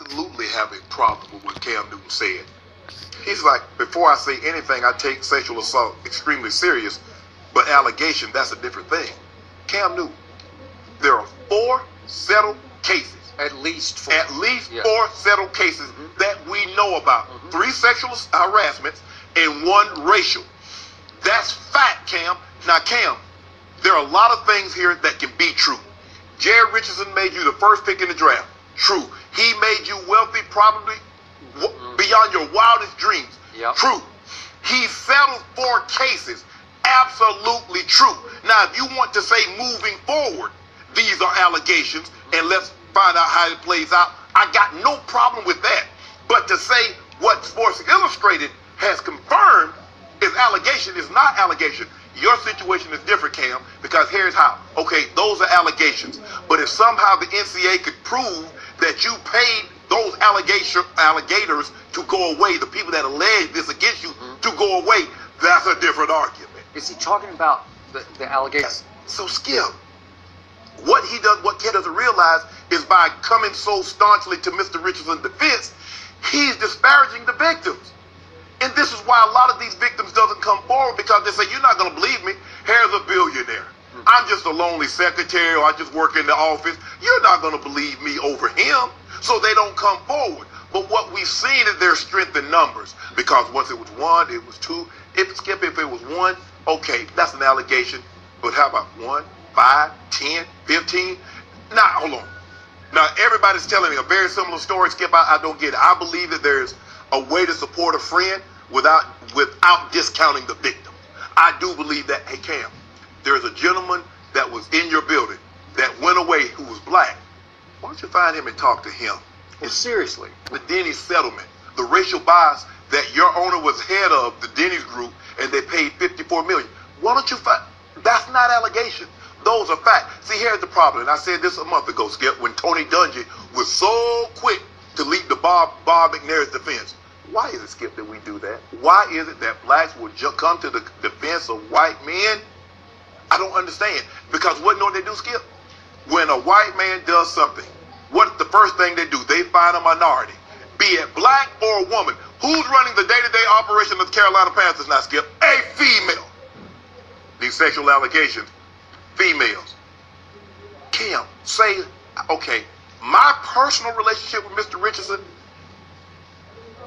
absolutely have a problem with what Cam Newton said. He's like, before I say anything, I take sexual assault extremely serious, but allegation, that's a different thing. Cam Newton, there are 4 settled cases. At least 4. At least 4 settled cases that we know about. 3 sexual harassments and 1 racial. That's fact, Cam. Now, Cam, there are a lot of things here that can be true. Jerry Richardson made you the first pick in the draft. True. He made you wealthy probably beyond your wildest dreams. Yep. True. He settled 4 cases. Absolutely true. Now, if you want to say moving forward, these are allegations, and let's find out how it plays out, I got no problem with that. But to say what Sports Illustrated has confirmed is allegation is not allegation. Your situation is different, Cam, because here's how. Okay, those are allegations. But if somehow the NCAA could prove that you paid those alligators to go away, the people that allege this against you to go away, that's a different argument. Is he talking about the allegations? So, Skip, what Ken doesn't realize is by coming so staunchly to Mr. Richardson's defense, he's disparaging the victims. And this is why a lot of these victims doesn't come forward, because they say, you're not going to believe me. Here's a billionaire. I'm just a lonely secretary, or I just work in the office. You're not going to believe me over him. So they don't come forward. But what we've seen is their strength in numbers. Because once it was 1, it was 2. If it was 1, okay, that's an allegation. But how about 1, 5, 10, 15? Now, hold on. Now, everybody's telling me a very similar story, Skip. I don't get it. I believe that there's a way to support a friend without discounting the victim. I do believe that. Hey, Cam, there's a gentleman that was in your building that went away who was black. Why don't you find him and talk to him? Well, seriously. The Denny's settlement, the racial bias that your owner was head of, the Denny's group, and they paid $54 million. Why don't you find? That's not allegation. Those are facts. See, here's the problem. And I said this a month ago, Skip, when Tony Dungy was so quick to lead the Bob McNair's defense. Why is it, Skip, that we do that? Why is it that blacks will come to the defense of white men? I don't understand. Because what do they do, Skip? When a white man does something, what's the first thing they do? They find a minority, be it black or a woman. Who's running the day-to-day operation of the Carolina Panthers now, Skip? A female. These sexual allegations, females. Cam, say, okay, my personal relationship with Mr. Richardson,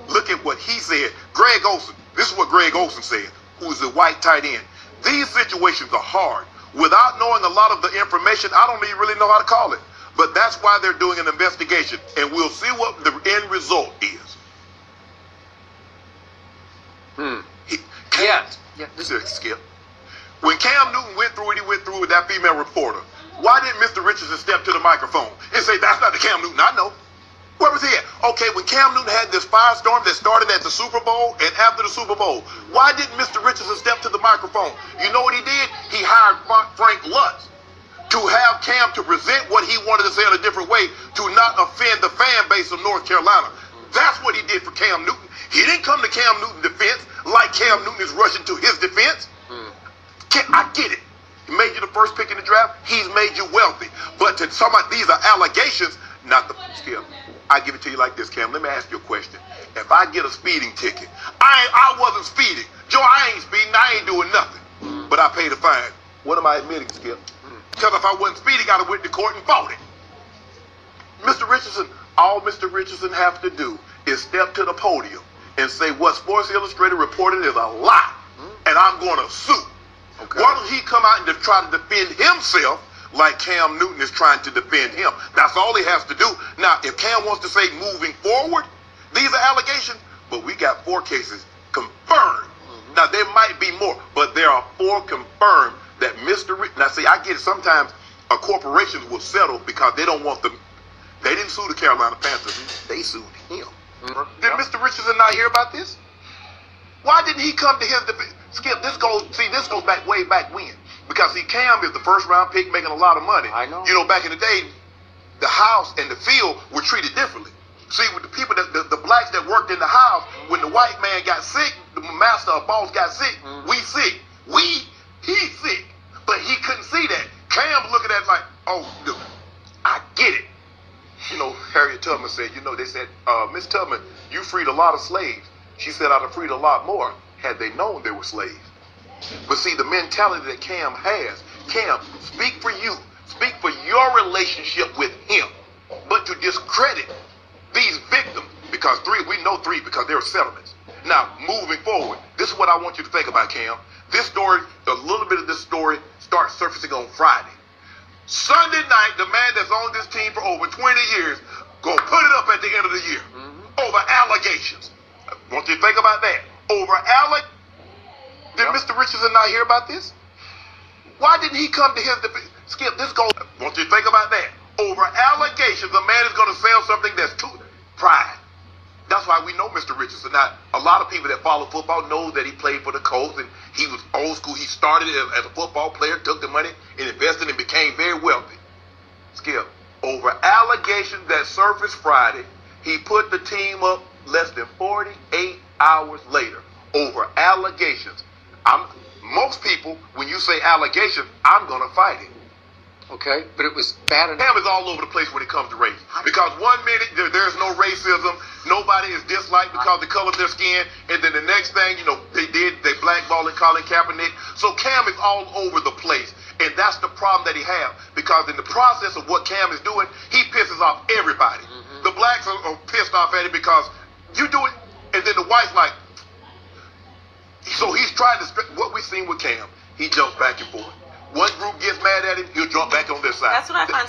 look at what he said. Greg Olsen, this is what Greg Olsen said, who's the white tight end. These situations are hard. Without knowing a lot of the information, I don't even really know how to call it. But that's why they're doing an investigation, and we'll see what the end result is. This is Skip. When Cam Newton went through what he went through with that female reporter, why didn't Mr. Richardson step to the microphone and say, that's not the Cam Newton I know? Where was he at? Okay, when Cam Newton had this firestorm that started at the Super Bowl and after the Super Bowl, why didn't Mr. Richardson step to the microphone? You know what he did? He hired Frank Lutz to have Cam to present what he wanted to say in a different way to not offend the fan base of North Carolina. That's what he did for Cam Newton. He didn't come to Cam Newton's defense like Cam Newton is rushing to his defense. I get it. He made you the first pick in the draft. He's made you wealthy. But to somebody, these are allegations, not the Skip. I give it to you like this, Cam. Let me ask you a question. If I get a speeding ticket, I wasn't speeding. Joe, I ain't speeding. I ain't doing nothing. But I paid a fine. What am I admitting, Skip? Because if I wasn't speeding, I'd have went to court and fought it. Mr. Richardson, all Mr. Richardson has to do is step to the podium and say what Sports Illustrated reported is a lie, and I'm going to sue. Okay. Why don't he come out and try to defend himself like Cam Newton is trying to defend him? That's all he has to do. Now, if Cam wants to say moving forward, these are allegations, but we got 4 cases confirmed. Now, there might be more, but there are 4 confirmed that Mr. Now, see, I get it. Sometimes corporations will settle because they don't want them. They didn't sue the Carolina Panthers. They sued him. Did Mr. Richardson not hear about this? Why didn't he come to his defense? Skip, this goes back way back when. Because, see, Cam is the first-round pick making a lot of money. I know. You know, back in the day, the house and the field were treated differently. See, with the people, the blacks that worked in the house, when the white man got sick, the master or boss got sick, we sick. He's sick. But he couldn't see that. Cam's looking at it like, oh, dude, I get it. You know, Harriet Tubman said, you know, they said, Miss Tubman, you freed a lot of slaves. She said, I'd have freed a lot more had they known they were slaves. But see, the mentality that Cam has, Cam, speak for you. Speak for your relationship with him. But to discredit these victims, because we know three because there are settlements. Now, moving forward, this is what I want you to think about, Cam. This story, a little bit of this story starts surfacing on Friday. Sunday night, the man that's on this team for over 20 years gonna put it up at the end of the year over allegations. I want you to think about that. Over allegations. Did Mr. Richardson not hear about this? Why didn't he come to his defense? Skip, this goes. I want you to think about that. Over allegations, a man is going to sell something that's too pride. That's why we know Mr. Richardson. Now, a lot of people that follow football know that he played for the Colts and he was old school. He started as a football player, took the money and invested and became very wealthy. Skip, over allegations that surfaced Friday, he put the team up less than 48 hours later over allegations. Most people, when you say allegations, I'm going to fight it. Okay, but it was bad enough. Cam is all over the place when it comes to race. Because 1 minute there's no racism, nobody is disliked because of the color of their skin, and then the next thing, you know, they blackballing Colin Kaepernick. So Cam is all over the place, and that's the problem that he has. Because in the process of what Cam is doing, he pisses off everybody. The blacks are pissed off at him because you do it, and then the whites like. So he's trying to, what we've seen with Cam, he jumps back and forth. One group gets mad at him, he'll jump back on their side. That's what I find